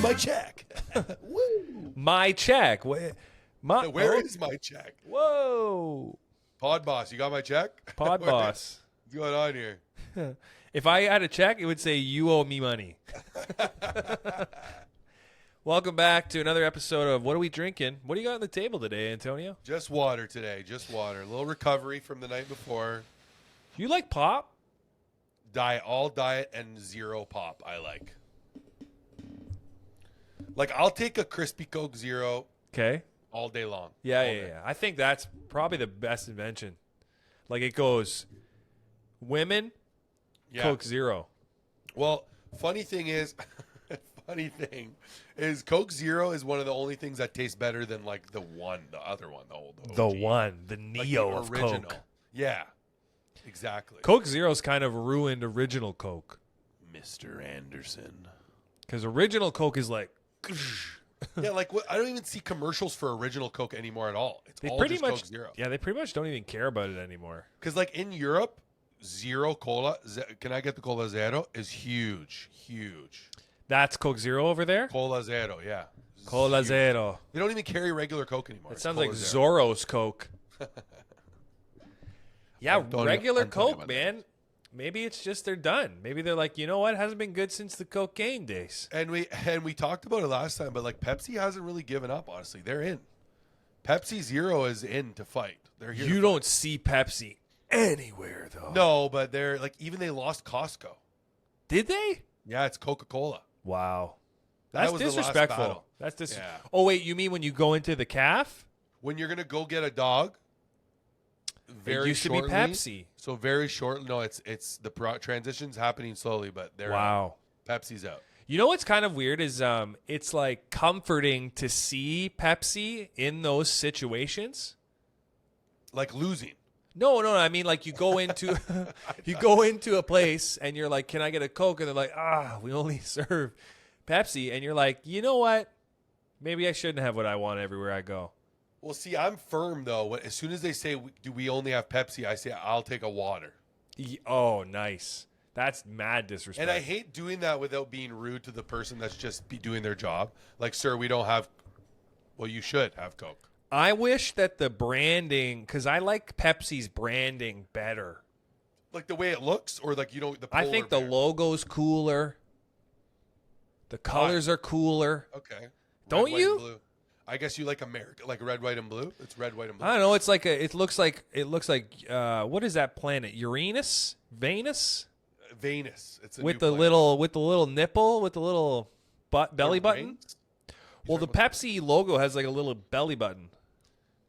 my check. Woo. My check. Where is my check? Whoa. Pod boss, you got my check? Pod boss. What's going on here? If I had a check, it would say, you owe me money. Welcome back to another episode of What Are We Drinking? What do you got on the table today, Antonio? Just water today. Just water. A little recovery from the night before. You like pop? All diet and zero pop I like. Like, I'll take a Crispy Coke Zero all day long. Yeah. I think that's probably the best invention. Like, it goes women, Coke Zero. Well, funny thing is Coke Zero is one of the only things that tastes better than like the other one, the Neo like of original. Coke. Yeah, exactly. Coke Zero's kind of ruined original Coke. Mr. Anderson. Because original Coke is like... Yeah, like I don't even see commercials for original Coke anymore at all. It's all just Coke Zero. Yeah, they pretty much don't even care about it anymore. Because like in Europe, Zero Cola, can I get the Cola Zero, is huge. That's Coke Zero over there? Cola Zero, yeah. Cola Zero. They don't even carry regular Coke anymore. It sounds like Zorro's Coke. Yeah, regular Coke, man. Maybe it's just they're done. Maybe they're like, you know what? It hasn't been good since the cocaine days. And we talked about it last time, but like Pepsi hasn't really given up, honestly. They're in. Pepsi Zero is in to fight. They're here. You don't see Pepsi anywhere, though. No, but they're like, even they lost Costco. Did they? Yeah, it's Coca-Cola. Wow. That's was disrespectful. That's disrespectful. Yeah. Oh, wait, you mean when you go into the calf? When you're going to go get a dog? It used to be Pepsi. So very short. No, it's the transition's happening slowly, but they're Pepsi's out. You know what's kind of weird is it's like comforting to see Pepsi in those situations. Like losing. No. I mean, like you go into a place and you're like, "Can I get a Coke?" And they're like, we only serve Pepsi." And you're like, "You know what? Maybe I shouldn't have what I want everywhere I go." Well, see, I'm firm, though. As soon as they say, do we only have Pepsi, I say, I'll take a water. Oh, nice. That's mad disrespect. And I hate doing that without being rude to the person that's just doing their job. Like, sir, we don't have... Well, you should have Coke. I wish that the branding... Because I like Pepsi's branding better. Like the way it looks? Or like, the I think the logo's cooler. The colors are cooler. Okay. Don't you? Blue. I guess you like America, like red, white, and blue. It's red, white, and blue. I don't know. It's like it looks like what is that planet? Uranus, Venus. It's with the little nipple, with the little belly button. Well, the Pepsi logo has like a little belly button.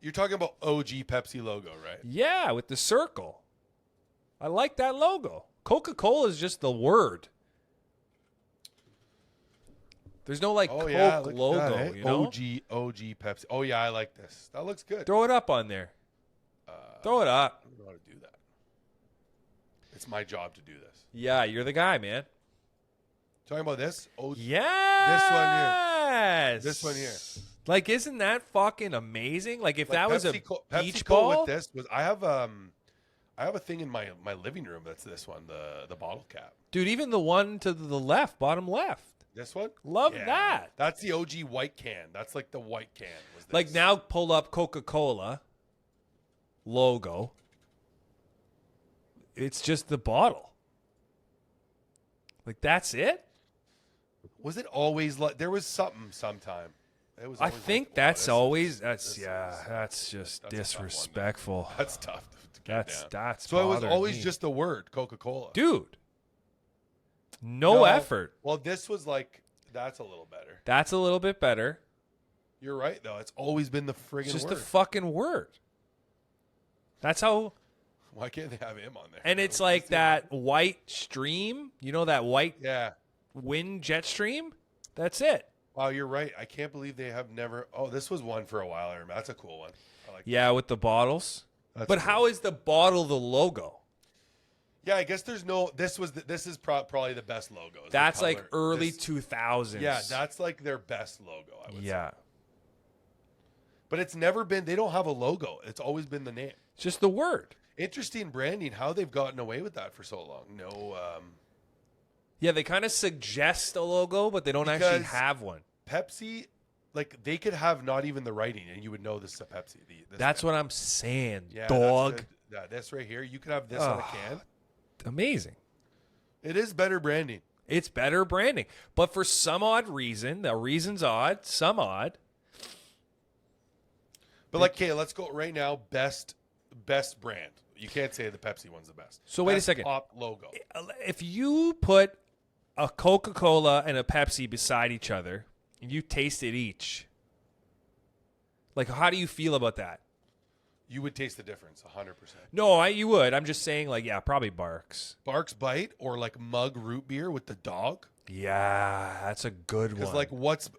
You're talking about OG Pepsi logo, right? Yeah, with the circle. I like that logo. Coca-Cola is just the word. There's no like Coke logo, that, you know? OG Pepsi. Oh yeah, I like this. That looks good. Throw it up on there. Throw it up. I don't know how to do that. It's my job to do this. Yeah, you're the guy, man. Talking about this? Yeah. This one here. Like, isn't that fucking amazing? Like, if that was a beach Pepsi ball. With this was I have a thing in my living room that's this one, the bottle cap. Dude, even the one to the left, bottom left. This one? Love that. That's the OG white can. That's like the white can. Was this. Like now pull up Coca-Cola logo. It's just the bottle. Like that's it? Was it always like there was something sometime? It was. I think that's just disrespectful. That's tough to get down. That's so it was always just the word Coca-Cola. Dude. No effort. Well, this was like, that's a little better. That's a little bit better. You're right, though. It's always been the friggin' word. It's just the fucking word. That's how. Why can't they have him on there? And it's like that white stream. You know that white wind jet stream? That's it. Wow, you're right. I can't believe they have never. Oh, this was one for a while. I remember. That's a cool one. I like that. With the bottles. But how is the bottle the logo? Yeah, I guess there's no. This is probably the best logo. That's like early 2000s. Yeah, that's like their best logo. I would say. But it's never been. They don't have a logo. It's always been the name. It's just the word. Interesting branding. How they've gotten away with that for so long. No. Yeah, they kind of suggest a logo, but they don't actually Because have one. Pepsi, like they could have not even the writing, and you would know this is a Pepsi. That's what I'm saying, yeah, dog. This right here, you could have this on a can. Amazing. It is better branding. It's better branding. But for some odd reason, the reason's odd, some odd. But like, okay, let's go right now. Best brand. You can't say the Pepsi one's the best. So wait a Best second. Pop logo. If you put a Coca-Cola and a Pepsi beside each other and you tasted each, like, how do you feel about that? You would taste the difference, 100%. No, you would. I'm just saying, like, yeah, probably Barks. Barks Bite or like Mug root beer with the dog. Yeah, that's a good one. Because like, what's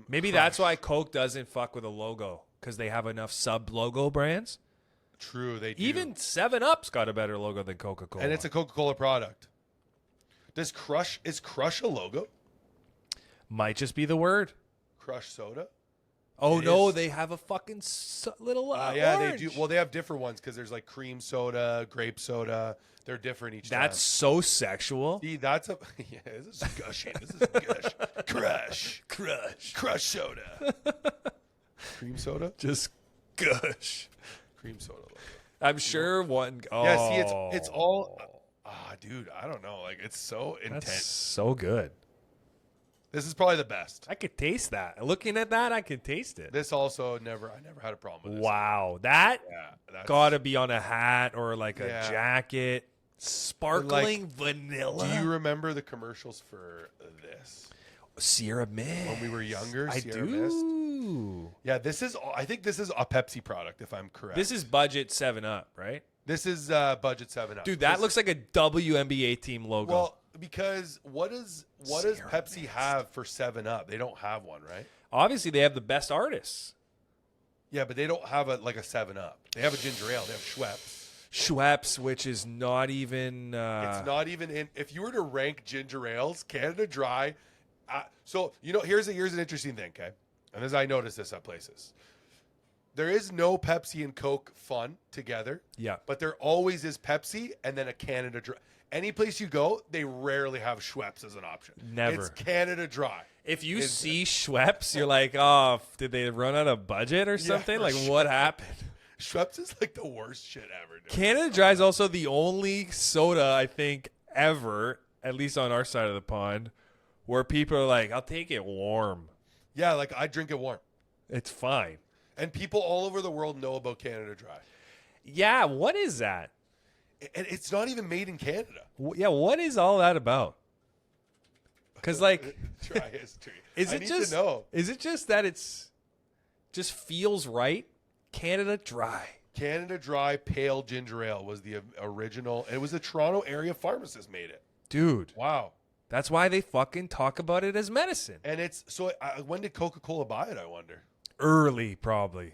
maybe Crush. that's why Coke doesn't fuck with a logo, because they have enough sub-logo brands. True, they do. Even 7-Up's got a better logo than Coca-Cola. And it's a Coca-Cola product. Is Crush a logo? Might just be the word. Crush soda? Oh, It no, is. they have a fucking little Yeah, orange. they do. Well, they have different ones because there's like cream soda, grape soda. They're different each time. That's so sexual. See, that's a yeah. This is gushing. This is gush. Crush soda. Cream soda. Just gush. Cream soda. Logo. I'm sure one. Oh, Yeah. See, it's all. Dude, I don't know. Like it's so intense. That's so good. This is probably the best. I could taste that. Looking at that, I can taste it. This also I never had a problem with this. Wow, that Yeah, that's gotta be on a hat or like a Yeah. jacket. Sparkling vanilla. Do you remember the commercials for this Sierra Mist? when we were younger? I Sierra do. Mist? Yeah, I think this is a Pepsi product, if I'm correct. This is budget 7-Up, right? This is budget 7-Up. Dude, that looks like a WNBA team logo. Well, because what does Sierra Pepsi Mist. have for 7-Up? They don't have one, right? Obviously, they have the best artists. Yeah, but they don't have a 7-Up. They have a ginger ale. They have Schweppes. Schweppes, which is not even. It's not even in. If you were to rank ginger ales, Canada Dry. So here's an interesting thing, okay? And as I noticed this at places, there is no Pepsi and Coke fun together. Yeah. But there always is Pepsi and then a Canada Dry. Any place you go, they rarely have Schweppes as an option. Never. It's Canada Dry. If you see Schweppes, you're like, oh, did they run out of budget or something? for Like, sure. what happened? Schweppes is like the worst shit ever, dude. Canada Dry is also the only soda, I think, ever, at least on our side of the pond, where people are like, I'll take it warm. Yeah, like I drink it warm. It's fine. And people all over the world know about Canada Dry. Yeah, what is that? And it's not even made in Canada. Yeah, what is all that about? Because, like, Dry history. is I it need just to know. is it just that it's just feels right? Canada Dry. Canada Dry Pale Ginger Ale was the original. It was a Toronto area pharmacist made it. Dude, Wow. that's why they fucking talk about it as medicine. And it's so. When did Coca-Cola buy it? I wonder. Early, probably.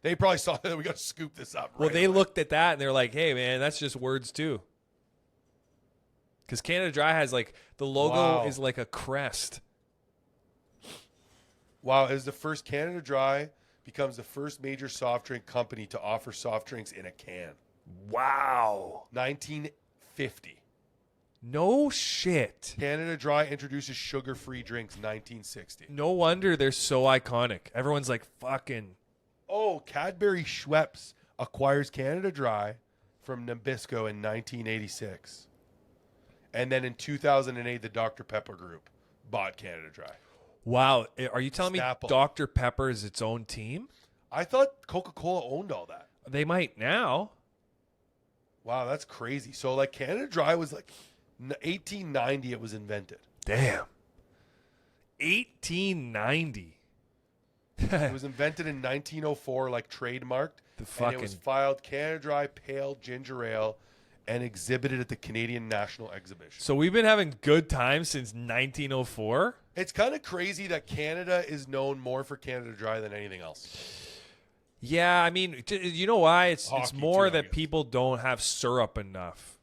They probably saw that we got to scoop this up. Well, right they away. looked at that and they're like, hey, man, that's just words too. Because Canada Dry has like, the logo Wow. is like a crest. Wow, is the first Canada Dry becomes the first major soft drink company to offer soft drinks in a can. Wow. 1950. No shit. Canada Dry introduces sugar-free drinks. 1960. No wonder they're so iconic. Everyone's like, fucking. Oh, Cadbury Schweppes acquires Canada Dry from Nabisco in 1986. And then in 2008, the Dr. Pepper Group bought Canada Dry. Wow. Are you telling Snapple. me Dr. Pepper is its own team? I thought Coca-Cola owned all that. They might now. Wow, that's crazy. So, like, Canada Dry was like 1890 it was invented. Damn. 1890. It was invented in 1904, like trademarked. And it was filed Canada Dry Pale Ginger Ale and exhibited at the Canadian National Exhibition. So we've been having good times since 1904? It's kind of crazy that Canada is known more for Canada Dry than anything else. Yeah, I mean, you know why? It's Hockey, more too, I that guess. people don't have syrup enough.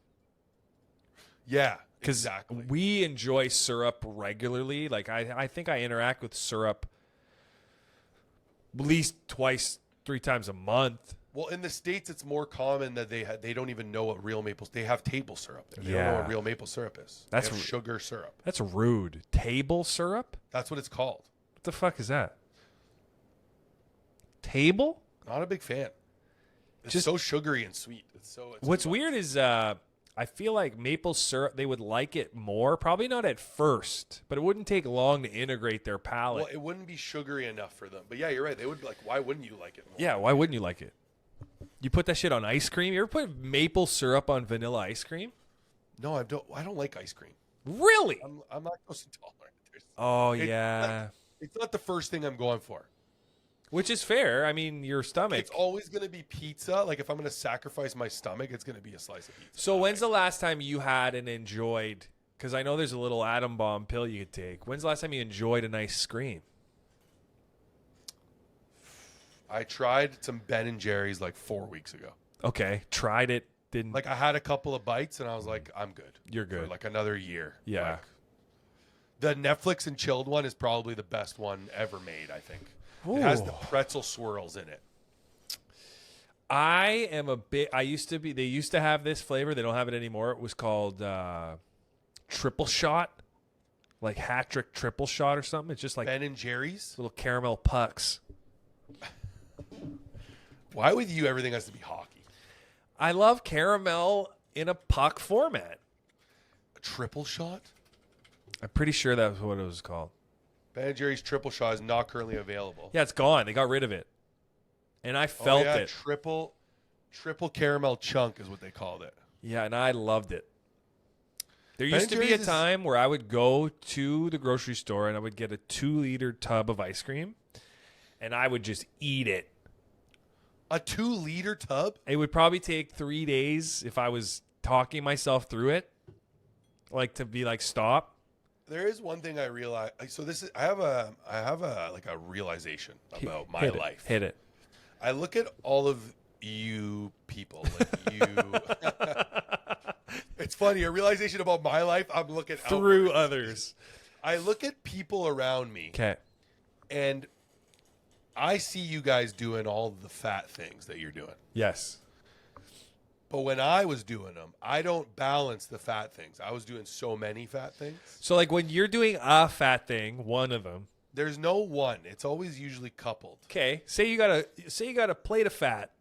Yeah, Because exactly. we enjoy syrup regularly. Like, I think I interact with syrup at least 2-3 times a month. Well, in the States, it's more common that they don't even know what real maple. They have table syrup there. They don't know Yeah. what real maple syrup is. That's They have sugar syrup. That's rude. Table syrup? That's what it's called. What the fuck is that? Table? Not a big fan. It's Just- so sugary and sweet. It's What's too much. weird is I feel like maple syrup, they would like it more. Probably not at first, but it wouldn't take long to integrate their palate. Well, it wouldn't be sugary enough for them. But yeah, you're right. They would be like, why wouldn't you like it more? Yeah, why wouldn't you like it? You put that shit on ice cream? You ever put maple syrup on vanilla ice cream? No, I don't like ice cream. Really? I'm lactose intolerant. Oh, It's yeah. It's not the first thing I'm going for. Which is fair. I mean, your stomach. It's always going to be pizza. Like if I'm going to sacrifice my stomach, it's going to be a slice of pizza. So when's the last time you had and enjoyed, because I know there's a little atom bomb pill you could take. When's the last time you enjoyed an ice cream? I tried some Ben and Jerry's like 4 weeks ago. Okay. Tried it. Didn't. Like I had a couple of bites and I was like, I'm good. You're good. For like another year. Yeah. Like, the Netflix and chilled one is probably the best one ever made, I think. It has the Ooh. pretzel swirls in it. I am a bit. They used to have this flavor. They don't have it anymore. It was called triple shot, like hat trick triple shot or something. It's just like Ben and Jerry's? little caramel pucks. Why with you everything has to be hockey? I love caramel in a puck format. A triple shot? I'm pretty sure that was what it was called. Ben and Jerry's triple shot is not currently available. Yeah, it's gone. They got rid of it. And I felt it. Triple caramel chunk is what they called it. Yeah, and I loved it. There Ben used to and be a Jerry's time where I would go to the grocery store and I would get a 2-liter tub of ice cream and I would just eat it. A 2-liter tub? It would probably take 3 days if I was talking myself through it, like to be like, stop. There is one thing I realize. So I have a like a realization about my Hit it. life. Hit it. I look at all of you people. Like you. It's funny. A realization about my life. I'm looking Through outward. others. I look at people around me, Okay. and I see you guys doing all the fat things that you're doing. Yes. But when I was doing them, I don't balance the fat things. I was doing so many fat things. So like when you're doing a fat thing, one of them. There's no one. It's always usually coupled. Okay. Say you got a plate of fat.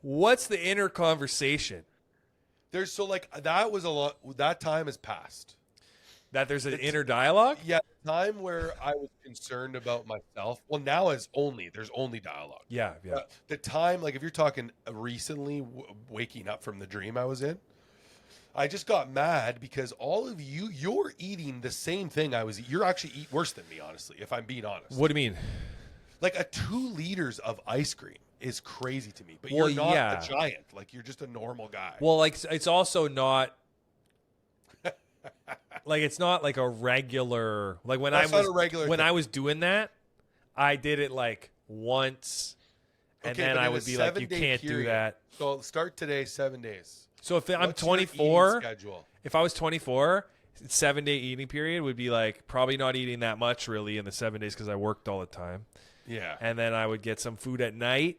What's the inner conversation? There's so like that was a lot. That time has passed. That there's an inner dialogue? Yeah, the time where I was concerned about myself. Well, now there's only dialogue. Yeah, yeah. The time, like if you're talking recently, waking up from the dream I was in, I just got mad because all of you're eating the same thing I was. You're actually eat worse than me, honestly. If I'm being honest. What do you mean? Like a 2 liters of ice cream is crazy to me. But Well, you're not yeah. a giant. Like you're just a normal guy. Well, like it's also not like it's not like a regular like when That's I was not a regular when thing. I was doing that, I did it like once and Okay, then but I in would a be like, you 7-day can't do period- that. So start today, 7 days. So if I'm What's your eating 24, schedule? if I was 24, 7-day eating period would be like probably not eating that much really in the 7 days because I worked all the time. Yeah. And then I would get some food at night,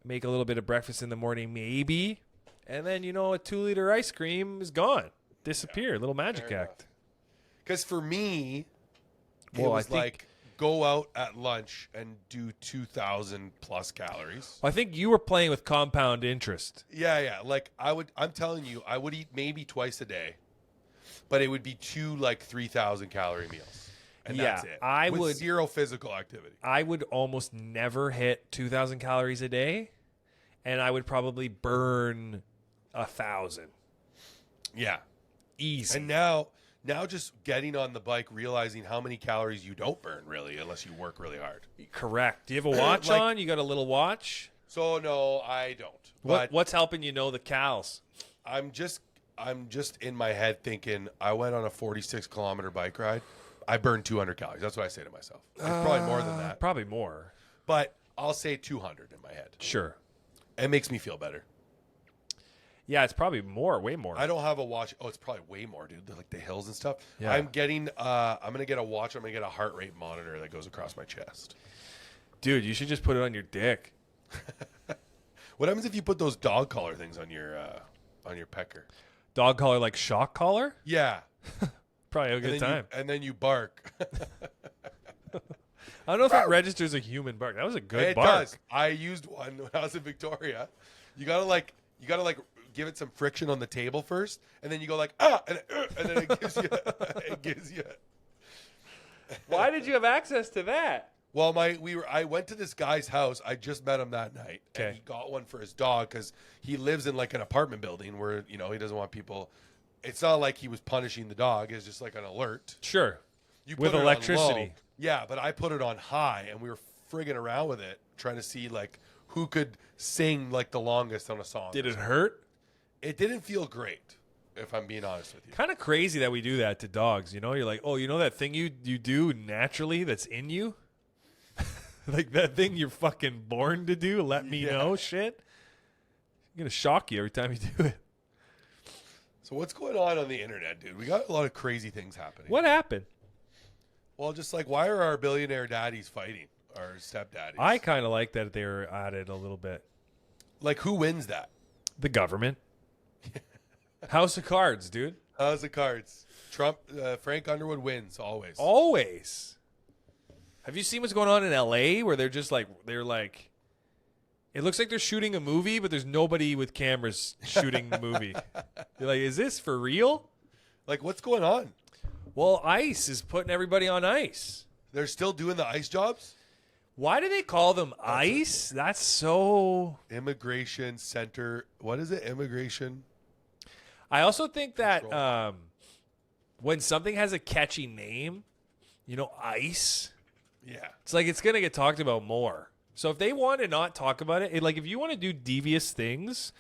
make a little bit of breakfast in the morning maybe, and then a 2-liter ice cream is gone. Disappear. Little magic Fair act. Because for me, it Well, I was think- like go out at lunch and do 2,000 plus calories. I think you were playing with compound interest. Yeah. Like I'm telling you, I would eat maybe twice a day, but it would be 2 like 3,000 calorie meals. And that's it. I With would 0 physical activity. I would almost never hit 2,000 calories a day, and I would probably burn 1,000. Yeah. Easy. And now just getting on the bike, realizing how many calories you don't burn really, unless you work really hard. Correct. Do you have a watch Like- on? You got a little watch? So no, I don't. But What's helping you know the cals? I'm just in my head thinking I went on a 46-kilometer bike ride. I burned 200 calories. That's what I say to myself. It's probably more than that. Probably more. But I'll say 200 in my head. Sure. It makes me feel better. Yeah, it's probably more, way more. I don't have a watch. Oh, it's probably way more, dude. Like the hills and stuff. Yeah. I'm going to get a watch. I'm going to get a heart rate monitor that goes across my chest. Dude, you should just put it on your dick. What happens if you put those dog collar things on your pecker? Dog collar, like shock collar? Yeah. Probably a good time. And then you bark. I don't know if it registers a human bark. That was a good It bark. does. I used one when I was in Victoria. You gotta like give it some friction on the table first, and then you go like and then it gives you. Why did you have access to that? Well, I went to this guy's house. I just met him that night, Okay. and he got one for his dog because he lives in like an apartment building where he doesn't want people. It's not like he was punishing the dog. It's just like an alert. Sure. You With put it on low. electricity. Yeah, but I put it on high, and we were frigging around with it, trying to see like who could sing like the longest on a song. Did it hurt? It didn't feel great, if I'm being honest with you. Kind of crazy that we do that to dogs. You're like, oh, that thing you do naturally that's in you? Like that thing you're fucking born to do? Let me know shit? I'm going to shock you every time you do it. So what's going on the internet, dude? We got a lot of crazy things happening. What happened? Well, just like, why are our billionaire daddies fighting? Our stepdaddies? I kind of like that they're at it a little bit. Like, who wins that? The government. House of Cards, dude. How's the cards? Trump, Frank Underwood wins always. Always. Have you seen what's going on in LA where they're like, it looks like they're shooting a movie, but there's nobody with cameras shooting the movie. You're like, is this for real? Like, what's going on? Well, ICE is putting everybody on ice. They're still doing the ICE jobs? Why do they call them ICE? That's so... Immigration Center. What is it? Immigration. I also think that when something has a catchy name, ICE, Yeah. it's like it's going to get talked about more. So if they want to not talk about it, like if you want to do devious things,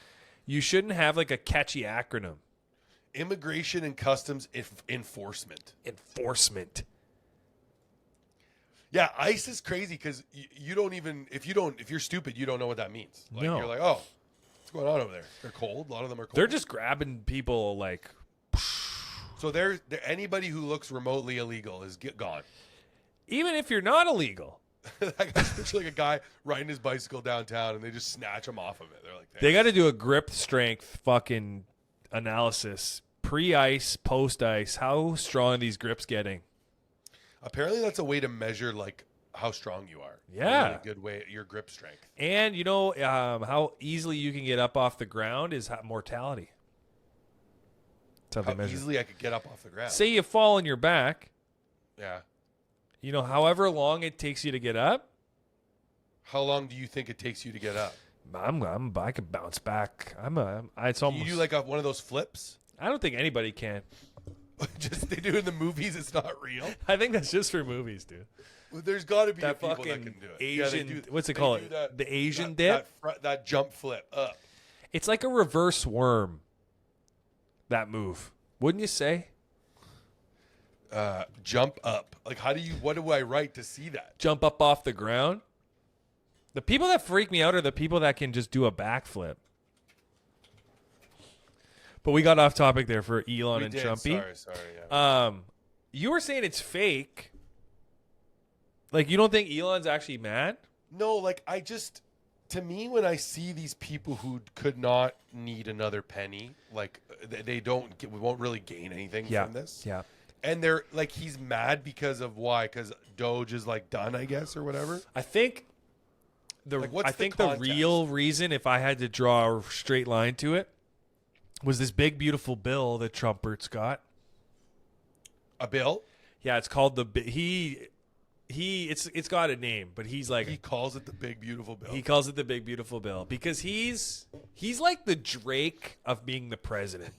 you shouldn't have like a catchy acronym. Immigration and Customs Enforcement. Enforcement. Yeah, ICE is crazy because you don't even if you're stupid, you don't know what that means. Like No. you're like, oh, what's going on over there? They're cold. A lot of them are cold. They're just grabbing people like... So they're anybody who looks remotely illegal is gone. Even if you're not illegal. That guy's picture like a guy riding his bicycle downtown, and they just snatch him off of it. They're like, They got to do a grip strength fucking analysis. Pre-ice, post-ice. How strong are these grips getting? Apparently, that's a way to measure like how strong you are. Yeah. A really good way, your grip strength. And how easily you can get up off the ground is mortality. That's how they How measure. easily I could get up off the ground. Say you fall on your back. Yeah. However long it takes you to get up, How long do you think it takes you to get up? I can bounce back. It's Can almost. you do like one of those flips? I don't think anybody can. Just they do in the movies. It's not real. I think that's just for movies, dude. Well, there's got to be That people fucking that can do it. Yeah, they Asian. do- What's it they called? do that- The Asian that, dip. That jump flip up. It's like a reverse worm. That move, wouldn't you say? Jump up. Like what do I write to see that? Jump up off the ground. The people that freak me out are the people that can just do a backflip. But we got off topic there for Elon We and did. Trumpy. Sorry. Yeah. You were saying it's fake. Like, you don't think Elon's actually mad? No, like to me, when I see these people who could not need another penny, like we won't really gain anything from this. Yeah. And they're like, he's mad because of why? Because Doge is like done, I guess, or whatever. I think the real reason, if I had to draw a straight line to it, was this big beautiful bill that Trumpert's got. A bill? Yeah, it's called it's got a name, but he's like He calls it the big beautiful bill. he calls it the big beautiful bill because he's like the Drake of being the president.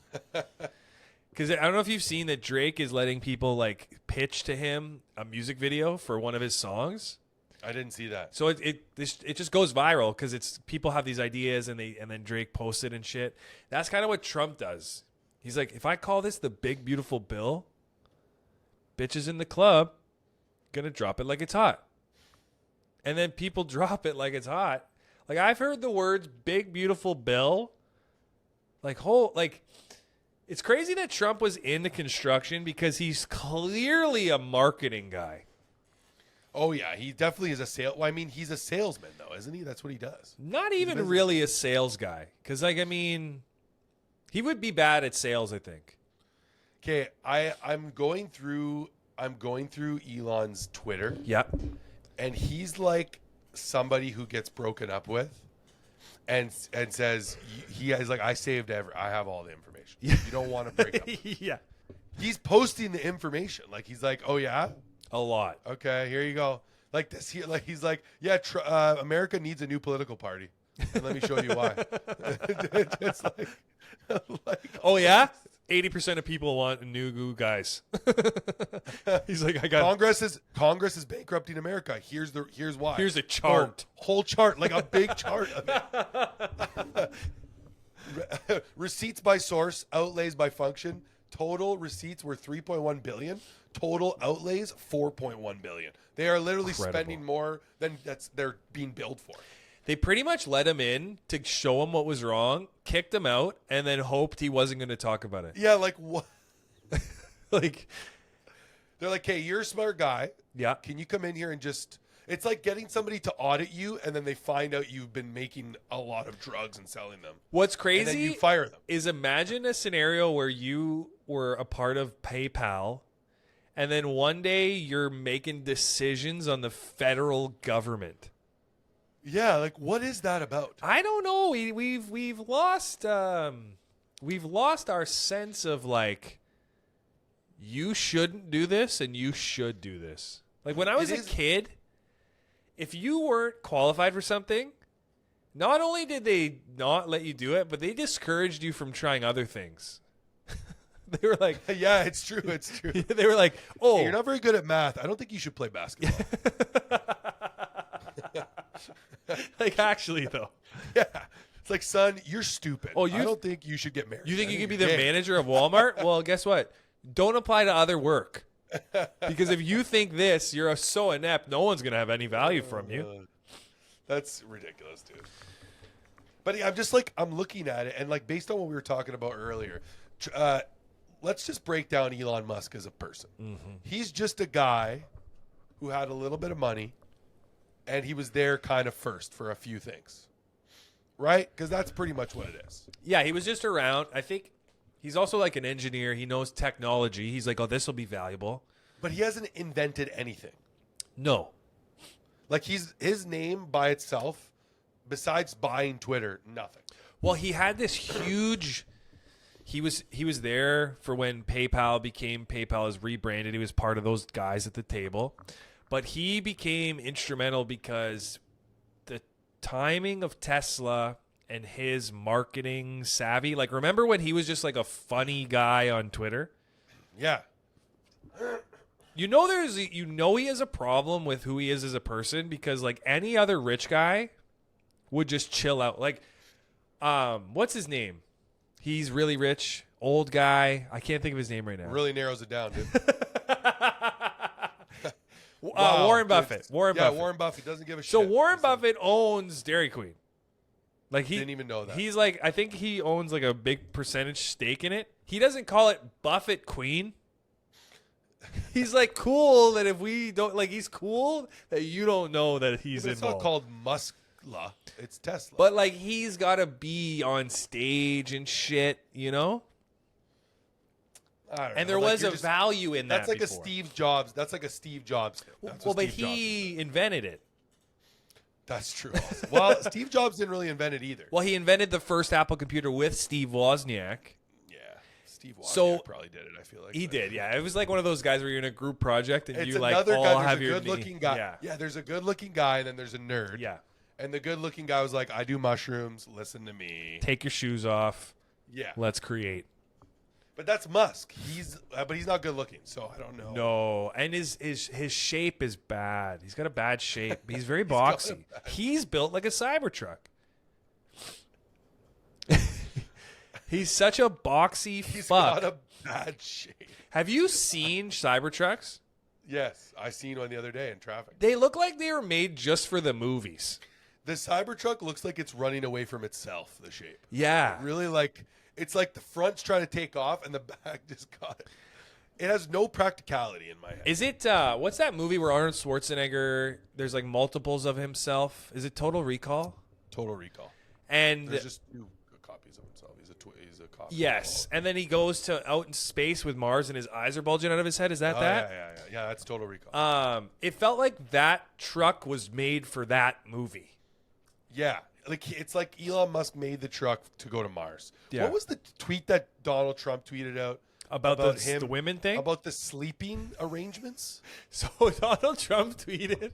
Because I don't know if you've seen that Drake is letting people like pitch to him a music video for one of his songs. I didn't see that. So it just goes viral because it's people have these ideas and then Drake posts it and shit. That's kind of what Trump does. He's like, if I call this the big beautiful bill, bitches in the club gonna drop it like it's hot, and then people drop it like it's hot. Like I've heard the words big beautiful bill. It's crazy that Trump was into construction because he's clearly a marketing guy. Oh yeah, he definitely is a sale. Well, I mean, he's a salesman though, isn't he? That's what he does. Not even really a sales guy. Because, like, I mean, he would be bad at sales, I think. Okay, I'm going through Elon's Twitter, Yeah. and he's like somebody who gets broken up with, and says he is like, I have all the information. You don't want to break up. Yeah. He's posting the information. Like he's like, oh yeah, A lot. okay, here you go. Like this, he's like, yeah, America needs a new political party, and let me show you why. It's like, Oh, yeah? 80% of people want new guys. He's like, I got Congress is bankrupting America. Here's why. Here's a chart. Whole chart, like a big chart of it. Receipts by source, outlays by function. Total receipts were 3.1 billion. Total outlays 4.1 billion. They are literally Incredible. spending more than they're being billed for. They pretty much let him in to show him what was wrong, kicked him out, and then hoped he wasn't going to talk about it. Yeah, like what? Like, They're like, hey, you're a smart guy. yeah. Can you come in here and just... It's like getting somebody to audit you, and then they find out you've been making a lot of drugs and selling them. What's And crazy then you fire them. is imagine a scenario where you were a part of PayPal, and then one day you're making decisions on the federal government. Yeah, like what is that about? I don't know. We've lost our sense of like, you shouldn't do this and you should do this. Like when I was a kid, if you weren't qualified for something, not only did they not let you do it, but they discouraged you from trying other things. They were like, Yeah, it's true. It's true. they were like, oh, Hey, you're not very good at math. I don't think you should play basketball. like actually though. Yeah. It's like, son, you're stupid. Oh, I don't think you should get married. You think I you could be you're the gay. manager of Walmart? Well, guess what? Don't apply to other work. Because if you think this, you're so inept, no one's going to have any value from you. That's ridiculous, dude. But I'm just like, I'm looking at it, and like based on what we were talking about earlier, let's just break down Elon Musk as a person. Mm-hmm. He's just a guy who had a little bit of money, and he was there kind of first for a few things. Right? Because that's pretty much what it is. Yeah, he was just around. I think he's also like an engineer. He knows technology. He's like, oh, this will be valuable. But he hasn't invented anything. No. Like his name by itself, besides buying Twitter, nothing. Well, he had this huge... He was there for when PayPal became PayPal is rebranded. He was part of those guys at the table. But he became instrumental because the timing of Tesla and his marketing savvy. Like, remember when he was just like a funny guy on Twitter? Yeah. You know he has a problem with who he is as a person because like any other rich guy would just chill out. Like, what's his name? He's really rich, old guy. I can't think of his name right now. Really narrows it down, dude. Warren Buffett. Warren Buffett. Warren Buffett doesn't give a shit. So Warren Buffett owns Dairy Queen. Like he didn't even know that. He's like, I think he owns like a big percentage stake in it. He doesn't call it Buffett Queen. He's like cool that if we don't like, he's cool that you don't know that he's But it's involved. not called Muskla. It's Tesla. But like he's got to be on stage and shit, you know. I don't know. And there Like, was you're a just- value in that. That's like before. a Steve Jobs. That's like a Steve Jobs thing. That's Well, what but Steve Jobs he did. invented it. That's true. Also. Well, Steve Jobs didn't really invent it either. Well, he invented the first Apple computer with Steve Wozniak. Yeah, Steve Wozniak So- probably did it. I feel like He did, yeah. It was like one of those guys where you're in a group project and It's you like another all guy. have There's your a good-looking guy. Yeah, There's a good-looking guy, and then there's a nerd. yeah. And the good-looking guy was like, "I do mushrooms. Listen to me." Take your shoes off. Yeah, Let's create. but that's Musk. But he's not good-looking, so I don't know. No, and his shape is bad. He's got a bad shape. He's very got a boxy. bad- He's built like a Cybertruck. He's such a boxy He's fuck. got a bad shape. Have you seen Cybertrucks? Yes, I seen one the other day in traffic. They look like they were made just for the movies. The Cybertruck looks like it's running away from itself. The shape, Yeah. really, like it's like the front's trying to take off and the back just got it. it has no practicality in my head. Is it what's that movie where Arnold Schwarzenegger? There's like multiples of himself. Is it Total Recall? Total Recall. And there's just 2 copies of himself. He's a copy. yes, and then he goes to out in space with Mars, and his eyes are bulging out of his head. Is that that? Yeah. That's Total Recall. It felt like that truck was made for that movie. Yeah, like it's like Elon Musk made the truck to go to Mars. Yeah. What was the tweet that Donald Trump tweeted out About the women thing? About the sleeping arrangements? So Donald Trump tweeted.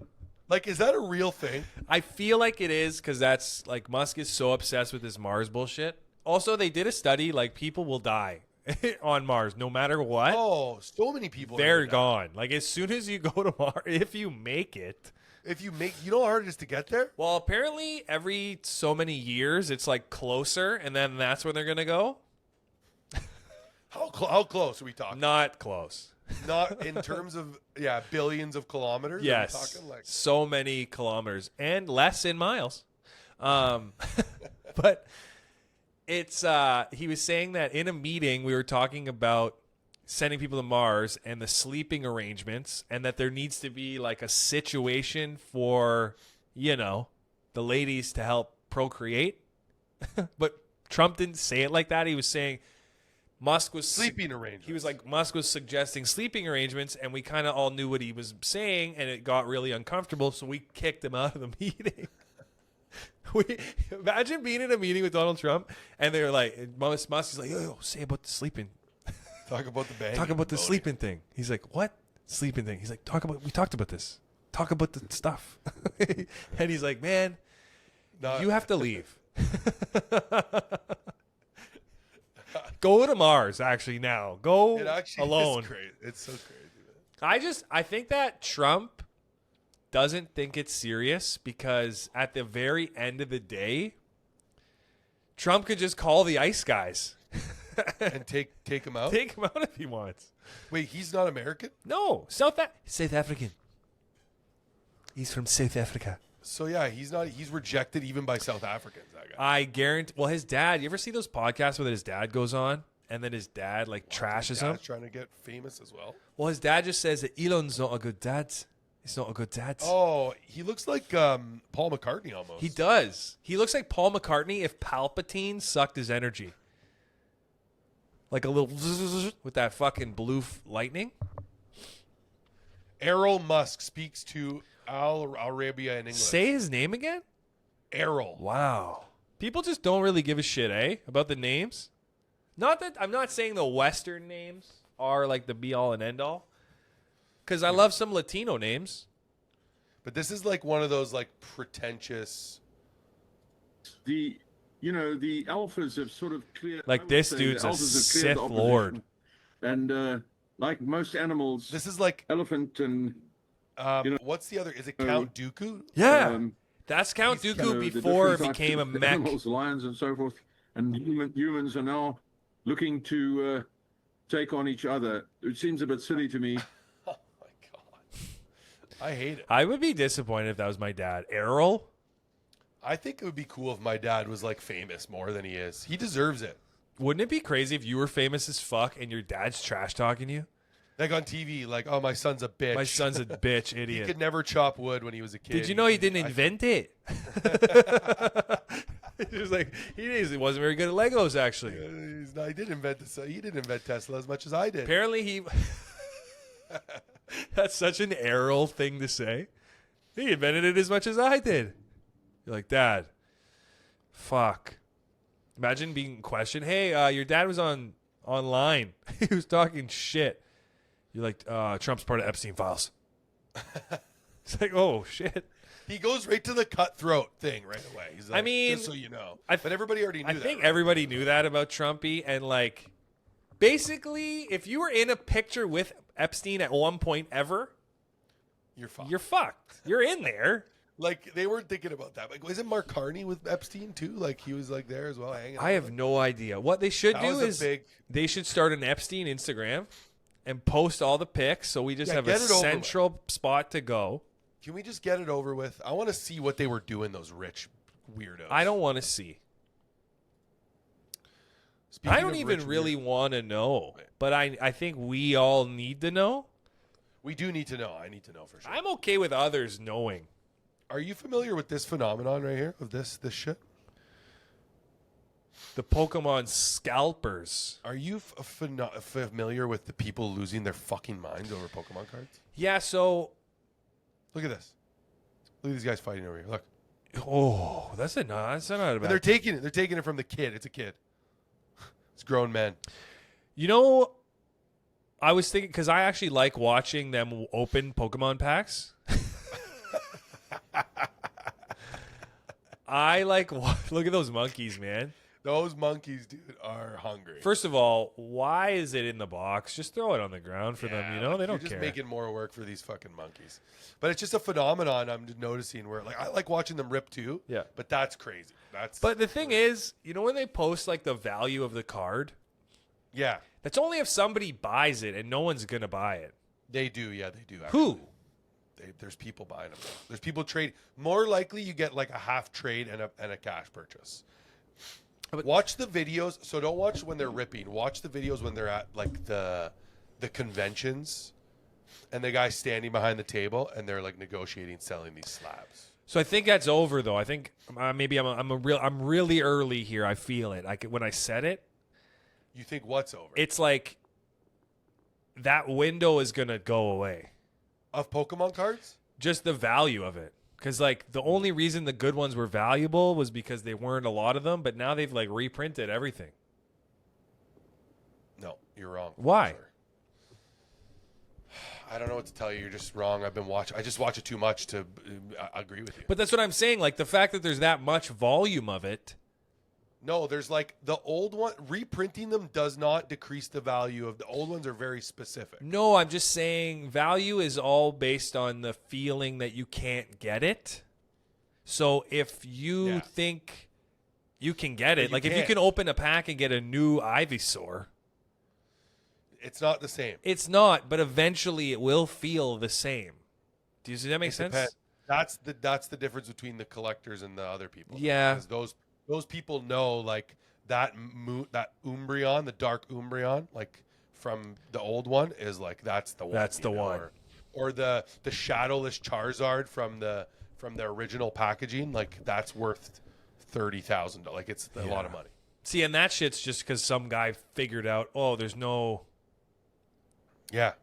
Like, is that a real thing? I feel like it is because that's like Musk is so obsessed with this Mars bullshit. Also, they did a study like people will die on Mars no matter what. Oh, so many people. They're gone. Like as soon as you go to Mars, if you make it. You know how hard it is to get there? Well, apparently every so many years it's like closer, and then that's when they're gonna go. How close are we talking? Not close. Not in terms of billions of kilometers. Yes, Are we talking like so many kilometers and less in miles. But it's he was saying that in a meeting we were talking about sending people to Mars and the sleeping arrangements, and that there needs to be like a situation for the ladies to help procreate. But Trump didn't say it like that. He was saying Musk was sleeping arrangements. He was like Musk was suggesting sleeping arrangements, and we kind of all knew what he was saying, and it got really uncomfortable, so we kicked him out of the meeting. Imagine being in a meeting with Donald Trump, and they're like, Musk is like, "Yo, say about the sleeping, talk about the bang, talk about the sleeping thing." He's like, "What sleeping thing?" He's like, we talked about this. Talk about the stuff." And he's like, "Man, you have to leave." Go to Mars, actually, now. Go alone. It's so crazy. I think that Trump doesn't think it's serious because at the very end of the day, Trump could just call the ICE guys. And take him out? Take him out if he wants. Wait, he's not American? No, South African. He's from South Africa. So yeah, he's rejected even by South Africans, that guy. I guarantee. Well, his dad. You ever see those podcasts where his dad goes on and then his dad trashes him? Trying to get famous as well. Well, his dad just says that Elon's not a good dad. He's not a good dad. Oh, he looks like Paul McCartney almost. He does. He looks like Paul McCartney if Palpatine sucked his energy. Like a little with that fucking blue lightning. Elon Musk speaks to Al Arabia in English. Say his name again? Errol. Wow. People just don't really give a shit, about the names. Not that I'm not saying the Western names are like the be all and end all. Because I love some Latino names. But this is like one of those like pretentious. The alphas have sort of cleared. Like this dude's a Sith Lord. And like most animals, this is like elephant and. What's the other? Is it Count Dooku? Yeah, that's Count Dooku before it became a mech. Animals, lions, and so forth, and humans are now looking to take on each other. It seems a bit silly to me. Oh my god, I hate it. I would be disappointed if that was my dad, Errol. I think it would be cool if my dad was like famous more than he is. He deserves it. Wouldn't it be crazy if you were famous as fuck and your dad's trash talking you? Like on TV, like, oh, my son's a bitch. My son's a bitch, idiot. He could never chop wood when he was a kid. Did you know he didn't invent it? He was like, he wasn't very good at Legos, actually. He didn't invent this. He didn't invent Tesla as much as I did. Apparently, he. That's such an Errol thing to say. He invented it as much as I did. You're like, Dad. Fuck. Imagine being questioned. Hey, your dad was online. He was talking shit. You're like, Trump's part of Epstein files. It's like, oh, shit. He goes right to the cutthroat thing right away. He's like, I mean, just so you know. But everybody already knew that. I think right? everybody knew that about Trumpy. And, like, basically, if you were in a picture with Epstein at one point ever, you're fucked. You're fucked. You're in there. Like, they weren't thinking about that. Like, wasn't Mark Carney with Epstein, too? Like, he was, like, there as well, hanging out. I have no idea. What they should do is they should start an Epstein Instagram and post all the pics so we just have a central spot to go. Can we just get it over with? I want to see what they were doing, those rich weirdos. I don't want to see. Speaking I don't of even rich really weird- want to know, but I think we all need to know. We do need to know. I need to know for sure. I'm okay with others knowing. Are you familiar with this phenomenon right here of this shit? The Pokemon scalpers. Are you familiar with the people losing their fucking minds over Pokemon cards? Yeah, so Look at this. Look at these guys fighting over here. Look. that's not a And bad. they're taking it. They're taking it from the kid. It's a kid. It's grown men. You know, I was thinking because I actually like watching them open Pokemon packs. I like look at those monkeys, man. Those monkeys, dude, are hungry. First of all, why is it in the box? Just throw it on the ground for them. You know, they don't You're just care. making more work for these fucking monkeys. But it's just a phenomenon I'm just noticing where, like, I like watching them rip too. Yeah. But that's crazy. That's. But the thing is, you know, when they post like the value of the card, yeah, that's only if somebody buys it, and no one's gonna buy it. they do. Yeah, they do. Actually. Who? There's people buying them. There's people trade. More likely, you get like a half trade and a cash purchase. But- Watch the videos. So don't watch when they're ripping. Watch the videos when they're at like the conventions, and the guy's standing behind the table and they're like negotiating selling these slabs. So I think that's over, though. I think maybe I'm really early here. I feel it. When I said it, You think what's over? it's like that window is gonna go away. Of Pokemon cards? Just the value of it, because like the only reason the good ones were valuable was because they weren't a lot of them. But now they've like reprinted everything. No, you're wrong. Why? Sir. I don't know what to tell you. You're just wrong. I just watch it too much to agree with you. But that's what I'm saying. Like the fact that there's that much volume of it. No, there's like the old one. Reprinting them does not decrease the value of the old ones. Are very specific. No, I'm just saying value is all based on the feeling that you can't get it. So if you think you can get it, you like if you can't. can open a pack and get a new Ivysaur, It's not the same. it's not, but eventually it will feel the same. Do you see that make It sense? depends. That's the difference between the collectors and the other people. Yeah. Because those people know like that Umbreon, the dark Umbreon, like from the old one is like that's the one. That's the you know, one. Or the shadowless Charizard from the original packaging, like that's worth $30,000. Like it's a lot of money. See, and that shit's just because some guy figured out, oh, there's no. Yeah.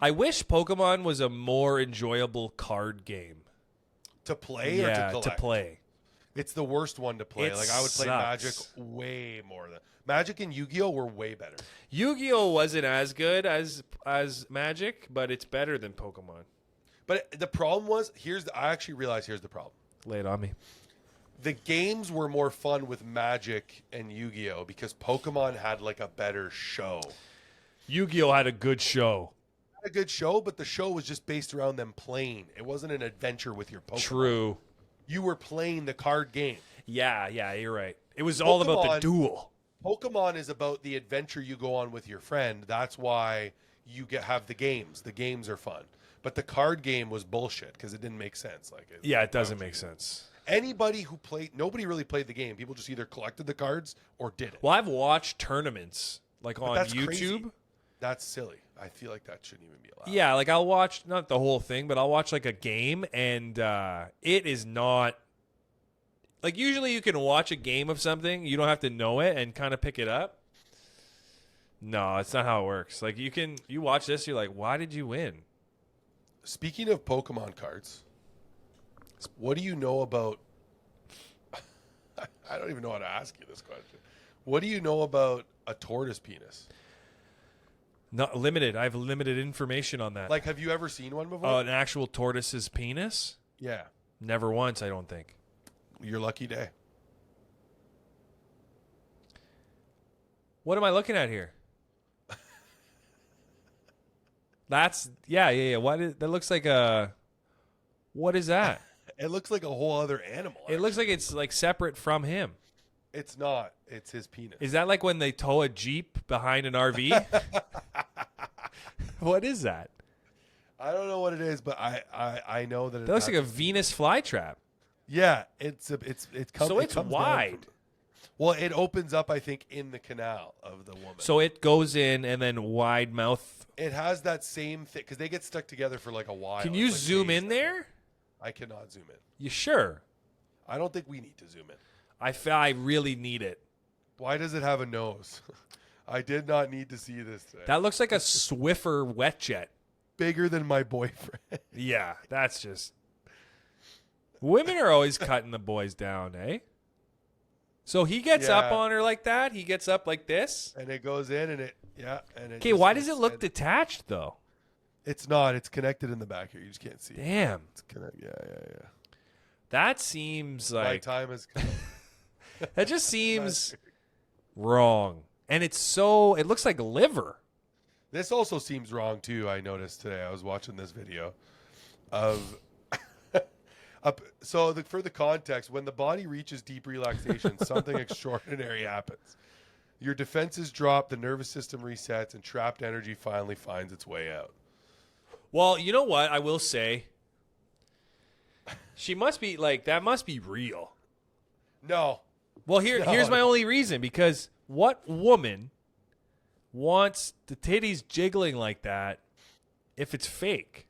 I wish Pokemon was a more enjoyable card game. To play or to collect? to play. It's the worst one to play. It Like I would play Magic sucks. way more than Magic and Yu-Gi-Oh were way better. Yu-Gi-Oh wasn't as good as Magic, but it's better than Pokemon. But the problem was I actually realized here's the problem. Lay it on me. The games were more fun with Magic and Yu-Gi-Oh because Pokemon had like a better show. Yu-Gi-Oh had a good show. A good show, but the show was just based around them playing. It wasn't an adventure with your Pokemon. True. You were playing the card game. Yeah, you're right. It was all about the Pokemon- duel. Pokemon is about the adventure you go on with your friend. That's why you have the games. The games are fun. But the card game was bullshit because it didn't make sense. Yeah, it doesn't make sense. Anybody who played, nobody really played the game. People just either collected the cards or did it. Well, I've watched tournaments like on that's YouTube. crazy. That's silly. I feel like that shouldn't even be allowed. Yeah, like I'll watch not the whole thing, but I'll watch like a game, and it is not like usually you can watch a game of something, you don't have to know it and kind of pick it up. No, it's not how it works. Like you watch this, you're like, why did you win? Speaking of Pokemon cards, what do you know about? I don't even know how to ask you this question. What do you know about a tortoise penis? Not limited. I have limited information on that. Like, have you ever seen one before? An actual tortoise's penis? Yeah. Never once, I don't think. Your lucky day. What am I looking at here? That's yeah. That looks like a. What is that? It looks like a whole other animal. It looks like it's like separate from him. It's not. It's his penis. Is that like when they tow a Jeep behind an RV? What is that? I don't know what it is, but I know that That looks like a Venus flytrap. Yeah, it comes So it's down wide. Well, it opens up, I think, in the canal of the woman. So it goes in and then wide mouth. It has that same thing because they get stuck together for like a while. Can you It's like zoom days in there. there? I cannot zoom in. You sure? I don't think we need to zoom in. I really need it. Why does it have a nose? I did not need to see this today. That looks like a Swiffer wet jet. Bigger than my boyfriend. Yeah, that's just. Women are always cutting the boys down, eh? So he gets up Yeah. on her like that. He gets up like this. And it goes in and it, yeah. And it Okay, just- why does it it's- look detached though? It's not. It's connected in the back here. You just can't see it. Damn, It's connected. Yeah. that seems My like time is. that just seems wrong. And it's so. It looks like liver. This also seems wrong too. I noticed today. I was watching this video of. For the context, when the body reaches deep relaxation, something extraordinary happens. Your defenses drop, the nervous system resets, and trapped energy finally finds its way out. Well, you know what? I will say. She must be like that. Must be real. No. Well, No. here's my only reason, because what woman wants the titties jiggling like that if it's fake?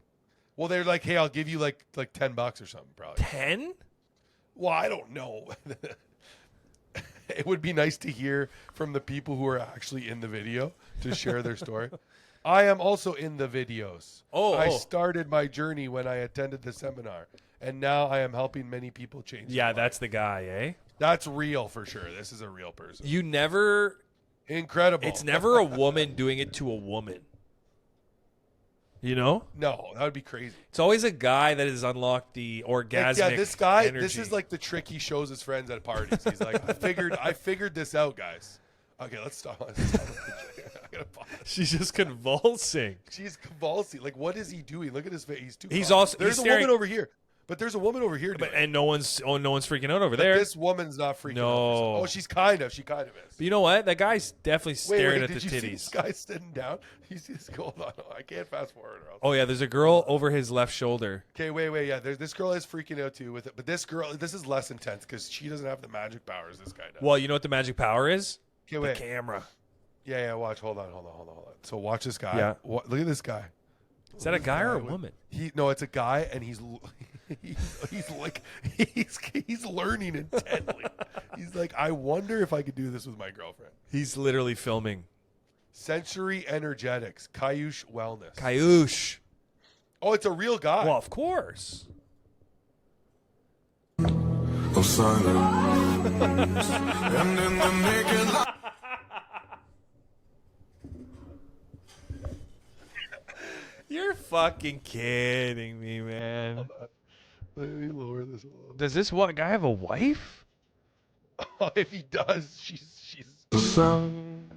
Well, they're like, hey, I'll give you like $10 or something, probably. 10? Well, I don't know. It would be nice to hear from the people who are actually in the video to share their story. I am also in the videos. I started my journey when I attended the seminar, and now I am helping many people change. Yeah, their life. that's the guy, eh? That's real for sure. This is a real person. You never. Incredible. It's never a woman doing it to a woman. You know? No, that would be crazy. It's always a guy that has unlocked the orgasmic Yeah, this guy. energy. This is like the trick he shows his friends at parties. He's like, I figured this out, guys. Okay, let's stop. I gotta pause. She's just convulsing. She's convulsing. Like, what is he doing? Look at his face. He's too. He's calm. also- There's he's a staring- woman over here, but there's a woman over here. But, doing it. and no one's freaking out over But there. this woman's not freaking No. out. Oh, she kind of is. But you know what? That guy's definitely staring at did the you see this titties. guy sitting down? You see this? Hold on. I can't fast forward. Or else. Oh yeah, there's a girl over his left shoulder. Okay, wait. Yeah, this girl is freaking out too with it. But this girl, this is less intense because she doesn't have the magic powers this guy does. Well, you know what the magic power is? Okay, The wait. camera. Yeah. Watch. Hold on. So watch this guy. Yeah. Look at this guy. Is that a guy or a woman? No, it's a guy, and he's learning intently. He's like, I wonder if I could do this with my girlfriend. He's literally filming. Sensory Energetics, Kayush Wellness. Kayush. Oh, it's a real guy. Well, of course. of silence. And in the naked light. You're fucking kidding me, man. Let me lower this a little. Does this what guy have a wife? Oh, if he does, she's. The sound.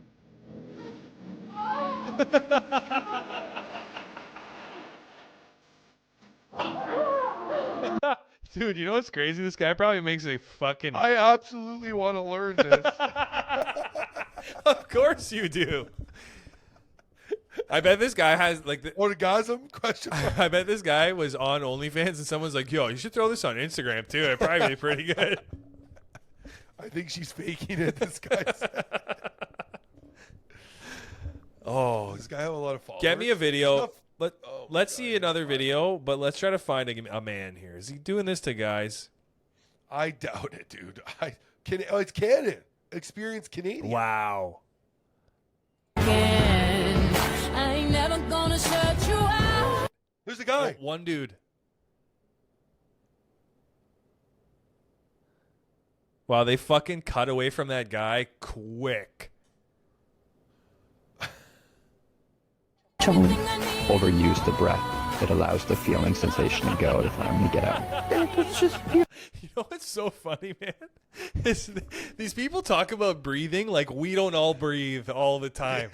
Dude, you know what's crazy? This guy probably makes a fucking. I absolutely want to learn this. Of course you do. I bet this guy has like the. Orgasm? Question mark. I bet this guy was on OnlyFans and someone's like, "Yo, you should throw this on Instagram too. It'd probably be pretty good." I think she's faking it. This guy's. Oh, Does this guy have a lot of followers? get me a video. Oh my Let's God, see another video, but let's try to find a man here. Is he doing this to guys? I doubt it, dude. It's canon. Experience Canadian. Wow. I ain't never gonna shut you out. There's a guy. One dude. Wow, they fucking cut away from that guy quick. Overuse the breath. It allows the feeling sensation to go to finally get out. You know what's so funny, man? Is these people talk about breathing like we don't all breathe all the time.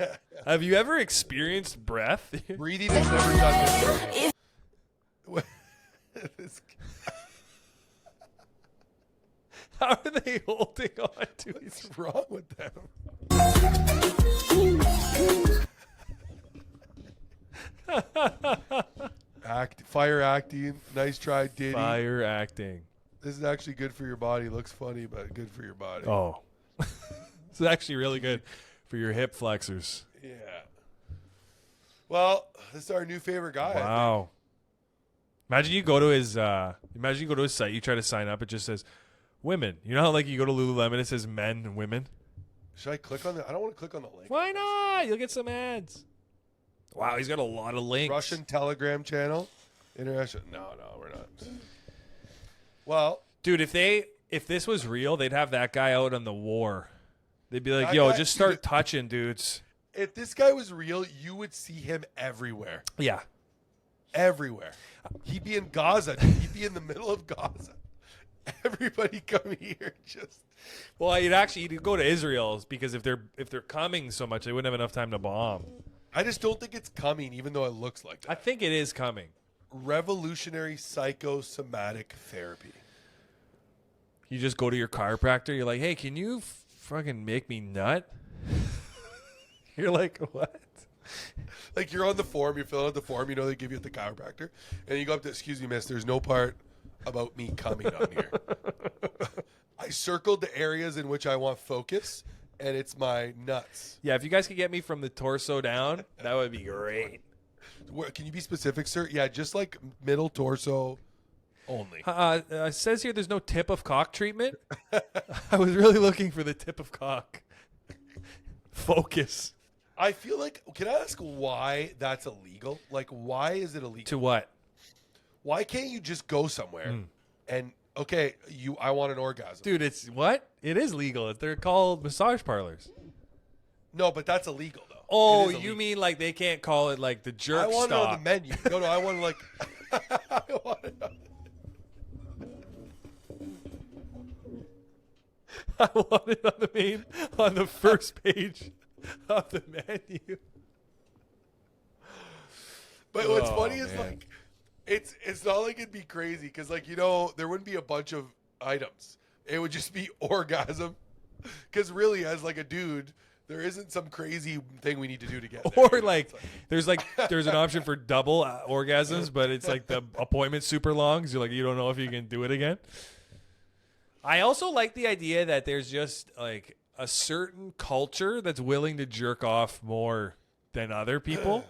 Have you ever experienced breath? Breathing has never done this. This- How are they holding on to each What's wrong with them? Fire acting. Nice try, Diddy. fire acting? This is actually good for your body. Looks funny, but good for your body. Oh, It's actually really good for your hip flexors. Yeah. Well, this is our new favorite guy. Wow. Imagine you go to his site, you try to sign up, it just says women. You know how like you go to Lululemon, it says men and women? Should I click on that? I don't want to click on the link. Why not? You'll get some ads. Wow, he's got a lot of links. Russian Telegram channel. International. No, we're not. Well, dude, if this was real, they'd have that guy out on the war. They'd be like, that yo, guy- just start touching dudes. if this guy was real, you would see him everywhere. Yeah. Everywhere. He'd be in Gaza. Dude. He'd be in the middle of Gaza. Everybody come here just. Well, you'd go to Israel because if they're coming so much, they wouldn't have enough time to bomb. I just don't think it's coming, even though it looks like that. I think it is coming. Revolutionary psychosomatic therapy. You just go to your chiropractor. You're like, hey, can you fucking make me nut? You're like, what? Like you're on the form, you're filling out the form, you know they give you at the chiropractor, and you go up to, excuse me, miss, there's no part about me coming on here. I circled the areas in which I want focus, and it's my nuts. Yeah, if you guys could get me from the torso down, that would be great. Can you be specific, sir? Yeah, just like middle torso only. It says here there's no tip of cock treatment. I was really looking for the tip of cock. Focus. I feel like, can I ask why that's illegal? Like, why is it illegal? To what? Why can't you just go somewhere and, okay, I want an orgasm. Dude, it's what? It is legal. They're called massage parlors. No, but that's illegal, though. Oh, It is you illegal. mean like they can't call it like the jerk I want it stop? on the menu. No, I want to like. I want it on. I want it on the first page of the menu. But what's Oh, funny is man. like, it's not like it'd be crazy because like there wouldn't be a bunch of items. It would just be orgasm. Because really, as like a dude, there isn't some crazy thing we need to do to get there. Or like there's an option for double orgasms, but it's like the appointment's super long, so you're like you don't know if you can do it again. I also like the idea that there's just like a certain culture that's willing to jerk off more than other people.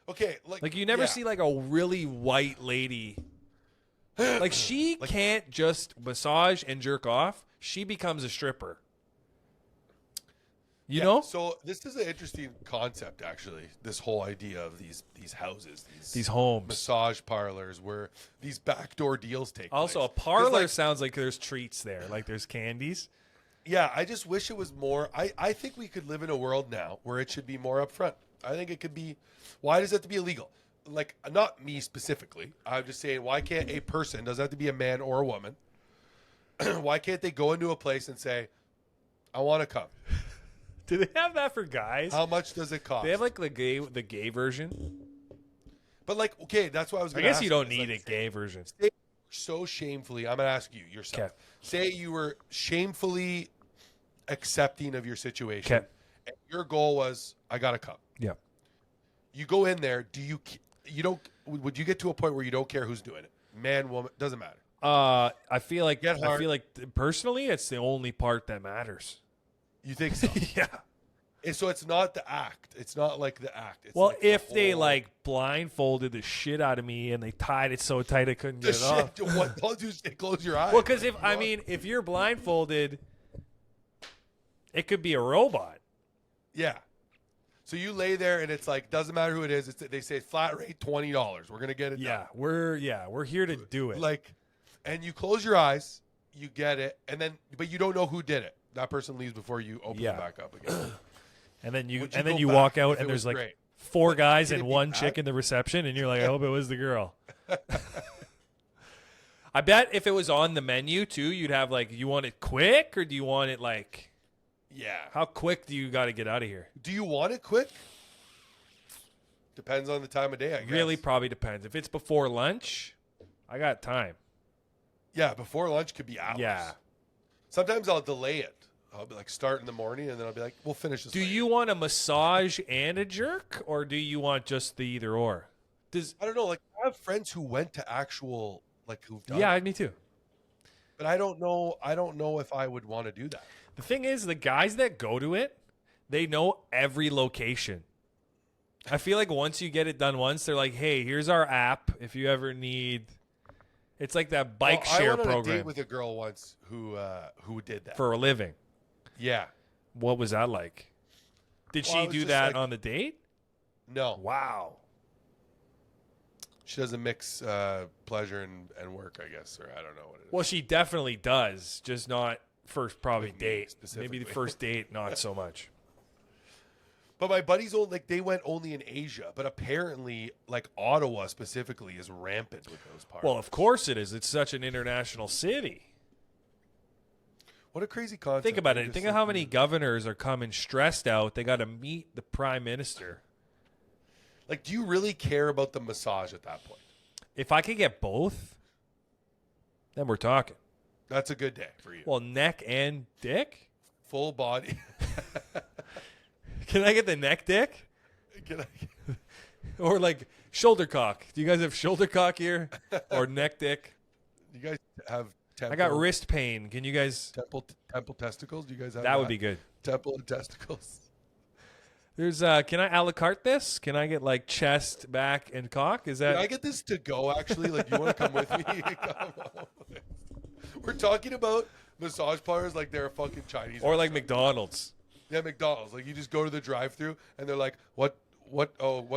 Okay, Like you never see like a really white lady. Like she can't just massage and jerk off. She becomes a stripper. You know? So this is an interesting concept, actually. This whole idea of these houses, These homes. massage parlors, where these backdoor deals take Also, a place. 'Cause, parlor like, sounds like there's treats there. Like there's candies. yeah, I just wish it was more. I think we could live in a world now where it should be more upfront. I think it could be. Why does it have to be illegal? Like, not me specifically. I'm just saying, why can't a person, doesn't have to be a man or a woman, why can't they go into a place and say, I want to come? Do they have that for guys? How much does it cost? They have like the gay version. But like, okay, that's what I was I going to guess ask. you don't It's need like, a gay version. say so shamefully, I'm going to ask you yourself. Okay. Say you were shamefully accepting of your situation. Okay. And your goal was, I got to come. Yeah. You go in there, would you get to a point where you don't care who's doing it? Man, woman, doesn't matter. I feel like Get hard. personally, it's the only part that matters. You think so? Yeah. And so it's not the act. It's not like the act. It's Well, like the if they whole- like blindfolded the shit out of me and they tied it so tight I couldn't the get it off. shit, what don't you say? Close your eyes. Well, because if you're blindfolded, it could be a robot. yeah. So you lay there and it's like doesn't matter who it is. They say flat rate $20. We're gonna get it. Yeah, done. we're here to do it. Like, and you close your eyes, you get it, and then but you don't know who did it. That person leaves before you open Yeah. it back up again. and then you Would you go you back walk out if and it was there's like great? 4 guys Could it and be 1 bad? chick in the reception, and you're like, I hope it was the girl. I bet if it was on the menu too, you'd have like, you want it quick or do you want it like, Yeah. how quick do you got to get out of here? Do you want it quick? Depends on the time of day, I guess. Really, probably depends. If it's before lunch, I got time. Yeah, before lunch could be hours. Yeah. Sometimes I'll delay it. I'll be like start in the morning and then I'll be like, we'll finish this. Do later. you want a massage and a jerk, or do you want just the either or? I don't know. Like I have friends who went to actual like who've done. Yeah, it. me too. But I don't know. I don't know if I would want to do that. The thing is, the guys that go to it, they know every location. I feel like once you get it done once, they're like, hey, here's our app if you ever need. It's like that bike Well, share I went on a program date with a girl once who did that. for a living. Yeah. What was that like? Did Well, I she was do just that like- on the date? No. Wow. She doesn't mix pleasure and work, I guess, or I don't know what it is. Well, she definitely does, just not first probably With me date. Maybe specifically. the first date, not so much. But my buddies they went only in Asia, but apparently like Ottawa specifically is rampant with those parties. Well, of course it is. It's such an international city. What a crazy concept. Think about They're it. just Think of how many governors are coming stressed out. They got to meet the prime minister. Like, do you really care about the massage at that point? If I could get both, then we're talking. That's a good day for you. Well, neck and dick? Full body. Can I get the neck dick? Can I- Or like shoulder cock? Do you guys have shoulder cock here? Or neck dick? you guys have temple, I got wrist pain. Can you guys? temple testicles? Do you guys have That would be good. Temple and testicles. There's can I a la carte this? Can I get like chest, back, and cock? Is that Can I get this to go, actually? Like, you want to come with me? Come on. We're talking about massage parlors like they're a fucking Chinese. or like restaurant. McDonald's? Yeah, McDonald's. Like, you just go to the drive-thru and they're like, what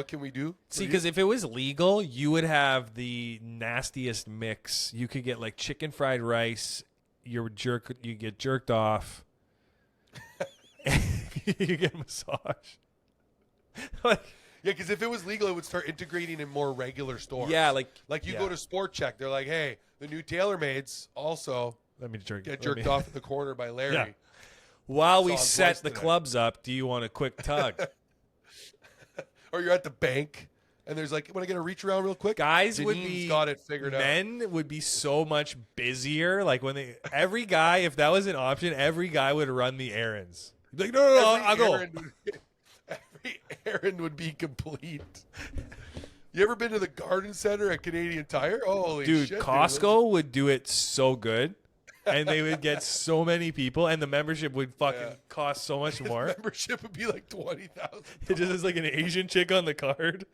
can we do? for See, you?" because if it was legal, you would have the nastiest mix. You could get like chicken fried rice. You get jerked off. You get a massage. Like, Yeah, because if it was legal, it would start integrating in more regular stores. yeah, like you yeah. go to Sport Check, they're like, hey, the new TailorMades also Let me jerk. get let jerked me- off in the corner by Larry. Yeah. While we Saw him set twice the tonight. clubs up, do you want a quick tug? Or you're at the bank and there's like, want to get a reach around real quick? Guys would Janine's be got it figured out. men would be so much busier. Like when every guy, if that was an option, every guy would run the errands. He'd be like, no, I'll go. Every errand would be complete. You ever been to the garden center at Canadian Tire? Holy Dude, shit. Costco would do it so good. And they would get so many people, and the membership would fucking Yeah. cost so much His more. membership would be like $20,000. It just is like an Asian chick on the card.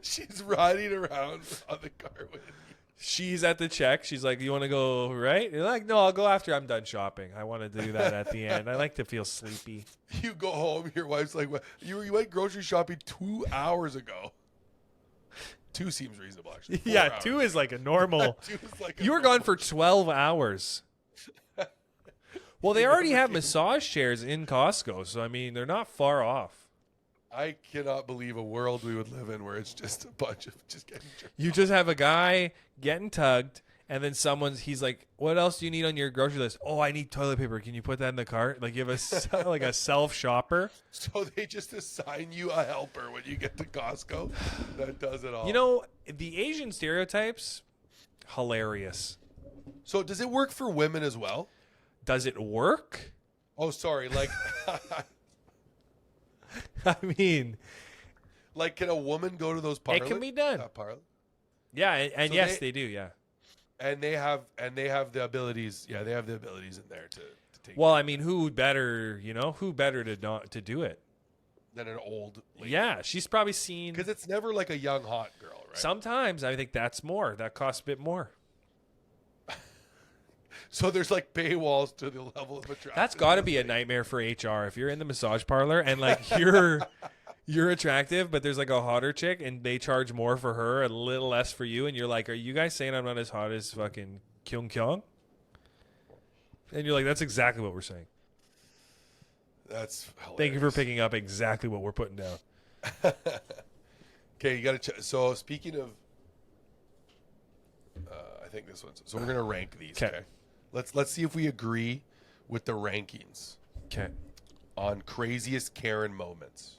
She's riding around on the car with you. She's at the check. She's like, "You want to go right?" You're like, "No, I'll go after I'm done shopping. I want to do that at the end. I like to feel sleepy." You go home, your wife's like, "What? You went grocery shopping 2 hours ago." 2 seems reasonable, actually. 4 Yeah, hours. 2 is like a normal. 2 is like a You were normal- gone for 12 hours. Well, they already have massage chairs in Costco, so I mean, they're not far off. I cannot believe a world we would live in where it's just a bunch of just getting jerked. You just have a guy getting tugged, and then he's like, "What else do you need on your grocery list?" "Oh, I need toilet paper. Can you put that in the cart?" Like you have like a self shopper. So they just assign you a helper when you get to Costco that does it all. You know, the Asian stereotypes, hilarious. So does it work for women as well? Does it work? Oh, sorry. Like, I mean, like, can a woman go to those parlors? it can be done. Parlor? Yeah, and So yes, they- they do. Yeah. And they have the abilities. Yeah, they have the abilities in there to take. Well, I mean, who better to do it? Than an old lady. Yeah, she's probably seen. Because it's never like a young hot girl, right? Sometimes I think that's more. That costs a bit more. So there's like paywalls to the level of attraction. That's got to be a nightmare for HR if you're in the massage parlor and like you're attractive, but there's like a hotter chick and they charge more for her, a little less for you, and you're like, "Are you guys saying I'm not as hot as fucking Kyung Kyung?" And you're like, "That's exactly what we're saying." That's hilarious. Thank you for picking up exactly what we're putting down. Okay, you got to. So speaking of, I think this one's. So we're gonna rank these. 'Kay. Okay. Let's see if we agree with the rankings Okay. on craziest Karen moments.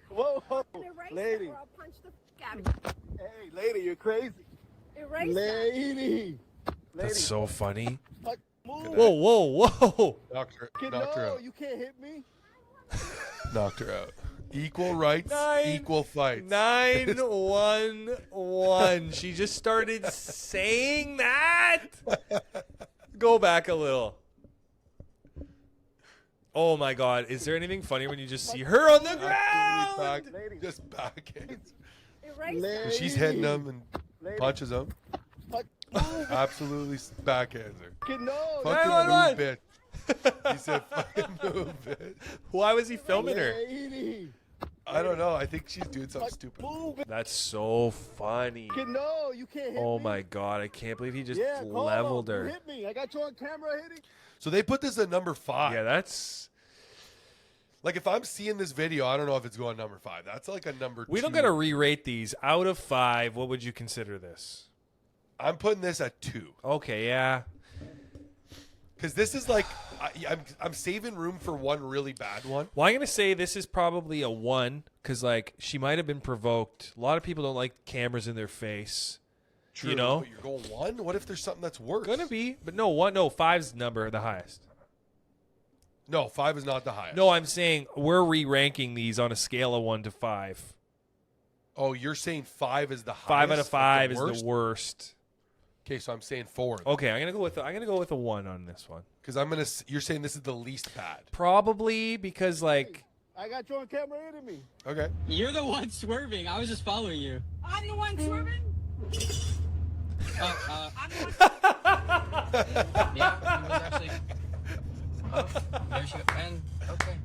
Whoa, lady. Or I'll punch the f out of you. Hey, lady, you're crazy. Erase that. Lady. That's so funny. Fuck, move. Whoa. Knocked her No, out. you can't hit me. Knocked her out. Equal rights, equal fights. 911. She just started saying that. Go back a little. Oh my God! Is there anything funny when you just see her on the ground? Just backhands. Lady. She's hitting him and punches him. Fuck. Absolutely backhands her. No. Fucking 911. move, bitch. He said, "Fucking move, bitch." Why was he filming her? Lady. I don't know. I think she's doing something Fuck, stupid. move it. That's so funny. No, you can't hit Oh me. my God! I can't believe he just Yeah, call leveled him. her. You hit me. I got you on camera hitting. So they put this at number 5. Yeah, that's. Like if I'm seeing this video, I don't know if it's going number 5. That's like a number 2. We don't gotta re-rate these. Out of 5, what would you consider this? I'm putting this at 2 Okay, yeah. because this is like I'm saving room for one really bad one. Well, I'm gonna say this is probably a 1 because like she might have been provoked. A lot of people don't like cameras in their face. True, You know? but you're going 1. What if there's something that's worse? Gonna be, but no 1. No, 5's number the highest. No, 5 is not the highest. No, I'm saying we're re-ranking these on a scale of 1 to 5. Oh, you're saying 5 is the highest. 5 out of 5 like is the worst. Okay, so I'm saying 4. Okay, I'm gonna go with a 1 on this one. Because you're saying this is the least bad. Probably because like I got you on camera hitting me. Okay. You're the one swerving. I was just following you. I'm the one swerving. Yeah, he was actually. Oh, there she goes. And okay.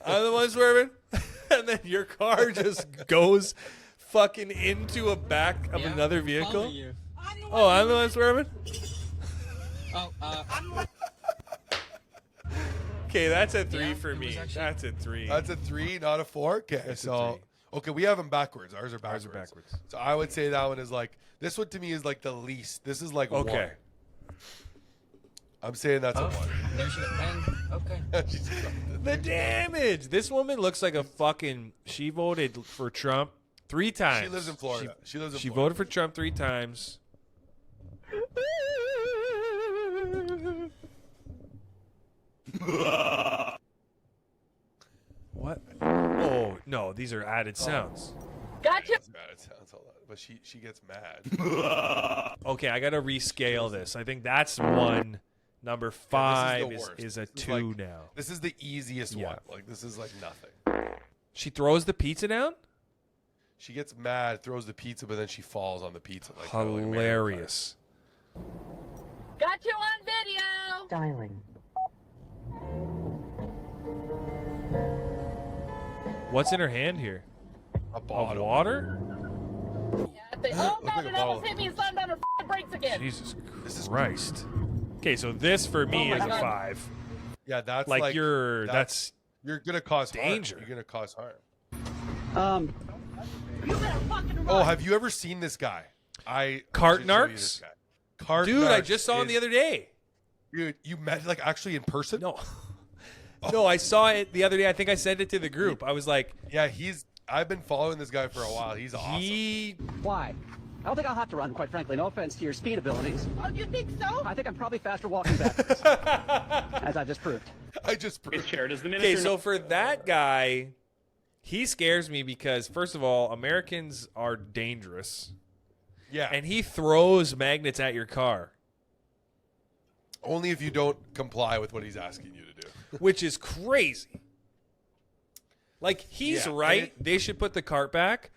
I'm the one swerving, and then your car just goes fucking into a back of Yeah, another I'm vehicle. following you. Oh, I'm the one swerving. Oh, Okay, that's a 3 Yeah, for it me. was actually- That's a 3. That's a 3, not a 4. Okay, That's a so 3. okay, we have them backwards. Ours are Ours backwards. are backwards. So I would say that one is like this one to me is like the least. This is like 1. Okay. I'm saying that's a there she goes. And okay. 1. She's something. The damage. This woman looks like a fucking. She voted for Trump 3 times. She lives in Florida. She lives in She Florida. voted for Trump 3 times. What? Oh no, these are added sounds. Gotcha. It's mad. It sounds a lot, but she gets mad. Okay, I gotta rescale this. I think that's 1. Number 5 the is worst. a This is 2 like- now. This is the easiest Yeah. one. Like this is like nothing. She throws the pizza down. She gets mad, throws the pizza, but then she falls on the pizza. Like kinda like Mario Kart. Hilarious. Got you on video. Dialing. What's in her hand here? A Of bottle. water? Oh Looks no, like a it bottle. almost hit me and slammed on her brakes again. Jesus This is Christ. Okay, so this for me Oh is my a God. 5. Yeah, that's Like, that's you're gonna cause danger. Harm. You're gonna cause harm. You better fucking run. Oh, have you ever seen this guy? Cart should show you narcs? this guy. Cart Dude, I narcs just saw him the is- other day. Dude, you met like actually in person? No. No, I saw it the other day. I think I sent it to the group. I was like, Yeah, I've been following this guy for a while. He's awesome. he Why? I don't think I'll have to run, quite frankly. No offense to your speed abilities. Oh, you think so? I think I'm probably faster walking backwards, as I just proved. I just proved. okay. So for that guy, he scares me because first of all, Americans are dangerous, Yeah, and he throws magnets at your car, only if you don't comply with what he's asking you to do. which is crazy. Like he's Yeah, and right. They should put the cart back,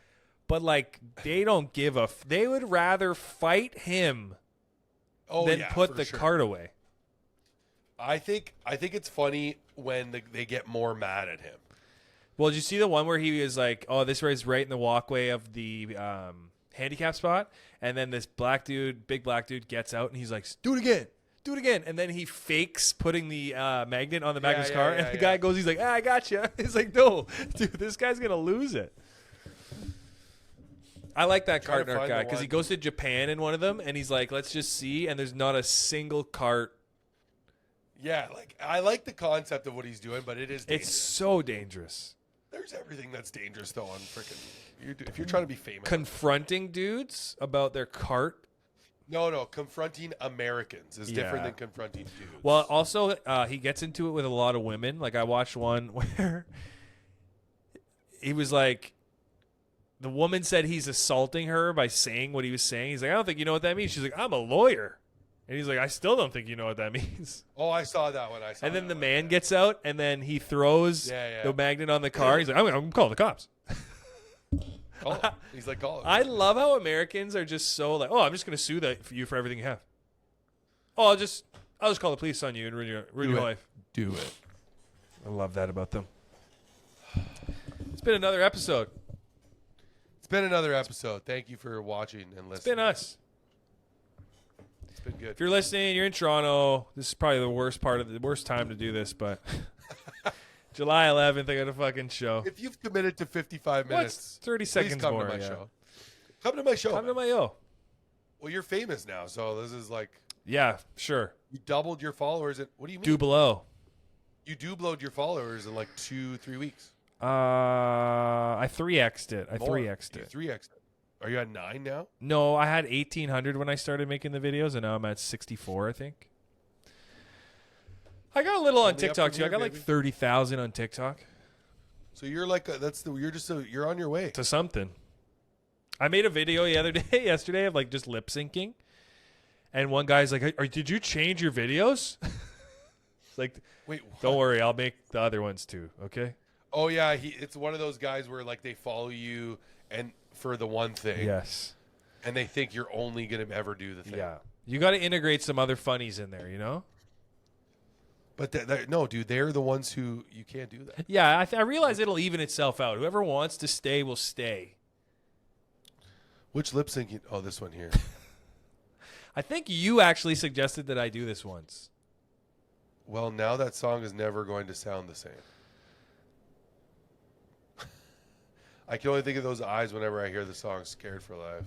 but like they don't give a. They would rather fight him Oh than yeah, put for the sure. cart away. I think it's funny when they get more mad at him. Well, did you see the one where he was like, "Oh, this was right in the walkway of the handicap spot," and then this big black dude, gets out and he's like, "Do it again," and then he fakes putting the magnet on the back of his car, and the guy goes, "He's like, I gotcha." He's like, "No, dude, this guy's gonna lose it." I like that Trying cart to narc find guy the because he one. goes to Japan in one of them, and he's like, "Let's just see," and there's not a single cart. Yeah, like I like the concept of what he's doing, but it is dangerous. It's so dangerous. There's everything that's dangerous though on freaking. If you're trying to be famous, Confronting dudes about their cart No. Confronting Americans is different Yeah. than confronting dudes. Well, also, he gets into it with a lot of women. Like, I watched one where he was like, the woman said he's assaulting her by saying what he was saying. He's like, I don't think you know what that means. She's like, I'm a lawyer. And he's like, I still don't think you know what that means. Oh, I saw that one. And then the man gets out, and then he throws Yeah. the magnet on the car. He's like, I'm calling the cops. Call him. He's like, call him. I love how Americans are just so like, oh, I'm just going to sue you for everything you have. Oh, I'll just call the police on you and ruin your life. Do it. I love that about them. It's been another episode. It's been another episode. Thank you for watching and listening. It's been us. It's been good. If you're listening, you're in Toronto. This is probably the worst time to do this, but July 11th, I got a fucking show. If you've committed to 55 minutes, What's 30 please seconds come more? to my Yeah. show. Come to my show. Come to man. my yo. Well, you're famous now, so this is like Yeah, sure. you doubled your followers. What do you mean? Do below. You doubled your followers in like 2-3 weeks. I 3x'd it. I More. 3x'd You it. 3x. Are you at 9 now? No, I had 1,800 when I started making the videos, and now I'm at 64, I think. I got a little on Only up TikTok from too. I here, got like baby. 30,000 on TikTok. So you're like you're on your way. To something. I made a video yesterday of like just lip syncing, and one guy's like, "Did you change your videos?" It's like, Wait, don't worry, I'll make the other ones too. Okay. Oh yeah, it's one of those guys where like they follow you and for the one thing. Yes. And they think you're only gonna ever do the thing. Yeah. You got to integrate some other funnies in there, you know? But no, dude, they're the ones who you can't do that. Yeah, I realize it'll even itself out. Whoever wants to stay will stay. Which lip syncing? Oh, this one here. I think you actually suggested that I do this once. Well, now that song is never going to sound the same. I can only think of those eyes whenever I hear the song Scared for Life.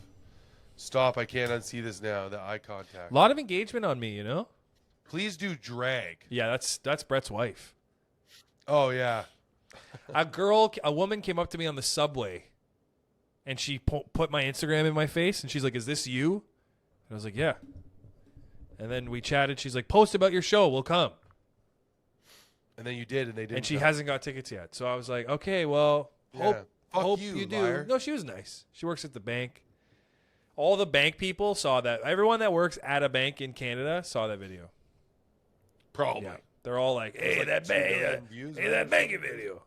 Stop, I can't unsee this now. The eye contact. A lot of engagement on me, you know? Please do drag. Yeah, that's Brett's wife. Oh, yeah. A woman came up to me on the subway, and she put my Instagram in my face, and she's like, "Is this you?" And I was like, "Yeah." And then we chatted. She's like, "Post about your show. We'll come." And then you did, and they didn't. And she come. hasn't got tickets yet. So I was like, "Okay, well, Yeah. Fuck hope you, you do." liar. No, she was nice. She works at the bank. All the bank people saw that. Everyone that works at a bank in Canada saw that video. Probably. Yeah. They're all like, "Hey, like that 2 million bank, views, hey, right? that banking video."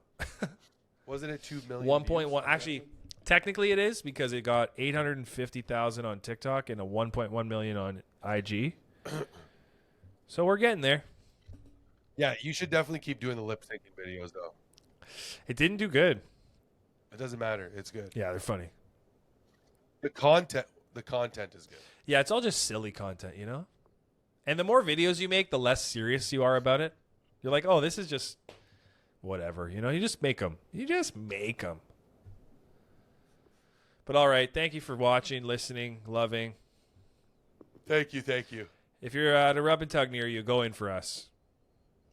Wasn't it 2 million? 1.1. views? Actually, technically it is because it got 850,000 on TikTok and a 1.1 million on IG. So we're getting there. Yeah, you should definitely keep doing the lip syncing videos, though. It didn't do good. It doesn't matter. It's good. Yeah, they're funny. The content is good. Yeah, it's all just silly content, you know? And the more videos you make, the less serious you are about it. You're like, oh, this is just whatever. You know, you just make them. But all right, thank you for watching, listening, loving. Thank you. If you're at a rub and tug near you, go in for us.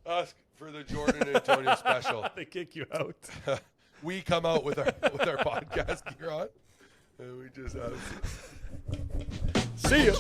Ask for the Jordan and Antonio special. They kick you out. We come out with our podcast gear on, and we just See ya.